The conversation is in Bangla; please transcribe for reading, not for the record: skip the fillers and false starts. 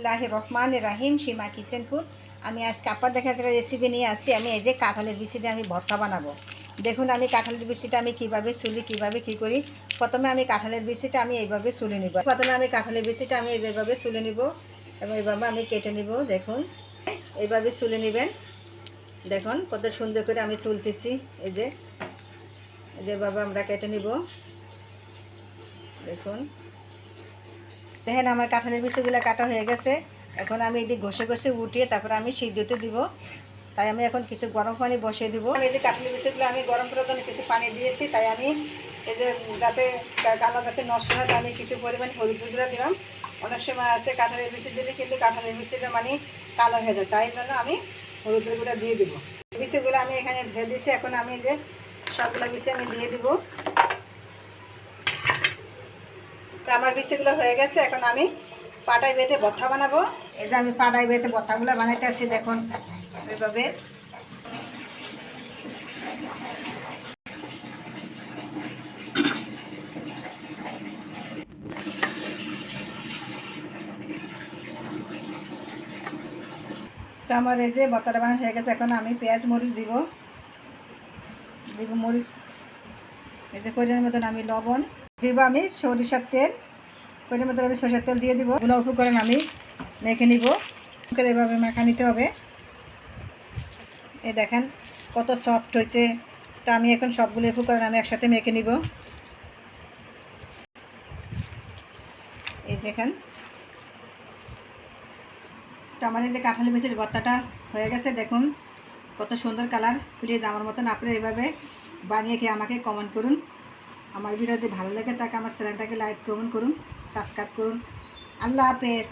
বিসমিল্লাহির রহমানির রহিম। সীমা কিচেনপুর। আমি আজকে আপনার দেখা যাচ্ছে রেসিপি নিয়ে আসছি। আমি এই যে কাঁঠালের বিচি দিয়ে আমি ভর্তা বানাবো। দেখুন আমি কাঁঠালের বিচিটা আমি কীভাবে সুলি, কীভাবে কী করি। প্রথমে আমি কাঁঠালের বিচিটা আমি এইভাবে সুলে নিব। প্রথমে আমি কাঁঠালের বিচিটা আমি এইভাবে সুলে নিব এবং এইভাবে আমি কেটে নিব। দেখুন এইভাবে সুলে নেবেন। দেখুন কত সুন্দর করে আমি সুলতেছি। এই যেভাবে আমরা কেটে নিব। দেখুন দেখেন আমার কাঁঠালের বিচিগুলো কাটা হয়ে গেছে। এখন আমি এটি ঘষে ঘষে উঠিয়ে তারপরে আমি সিদ্ধতে দিব। তাই আমি এখন কিছু গরম পানি বসিয়ে দিব। এই যে কাঁঠালের বিচিগুলো আমি গরম করার জন্য কিছু পানি দিয়েছি। তাই আমি এই যে যাতে কালা যাতে নষ্ট হয় তাই আমি কিছু পরিমাণ হলুদ গুঁড়া দিলাম। অনেক সময় আছে কাঁঠালের বিচি দিলে কিন্তু কাঁঠালের বিচিটা মানে কালো হয়ে যায়, তাই জন্য আমি হলুদ গুঁড়া দিয়ে দিব। বিচিগুলো আমি এখানে ধুয়ে দিয়েছি। এখন আমি যে সবগুলো বিচি আমি দিয়ে দিব। তো আমার বিচিগুলো হয়ে গেছে। এখন আমি পাটায় বেঁধে ভর্তা বানাবো। এই যে আমি পাটায় বেঁধে ভর্তাগুলো বানাইতে আসি। দেখুন এইভাবে তো আমার এই যে ভর্তাটা বানানো হয়ে গেছে। এখন আমি পেঁয়াজ মরিচ দিব মরিচ। এই যে পরিমাণ মতন আমি লবণ দিব। আমি সরিষার তেল পরিমাণ মতন আমি সরিষার তেল দিয়ে দিব। গুলো উপকরণ আমি মেখে নিব। এভাবে মাখা নিতে হবে। এই দেখেন কত সফট হয়েছে। তা আমি এখন সবগুলো উপকরণ আমি একসাথে মেখে নিব। এই দেখেন তো আমার এই যে কাঁঠালের বিচির ভর্তাটা হয়ে গেছে। দেখুন কত সুন্দর কালার। প্লিজ আমার মতন আপনারা এইভাবে বানিয়ে খেয়ে আমাকে কমেন্ট করুন। আমার ভিডিও যদি ভালো লাগে তাকে আমার চ্যানেলটাকে লাইক কমেন্ট করুন, সাবস্ক্রাইব করুন। আল্লাহ হাফেজ।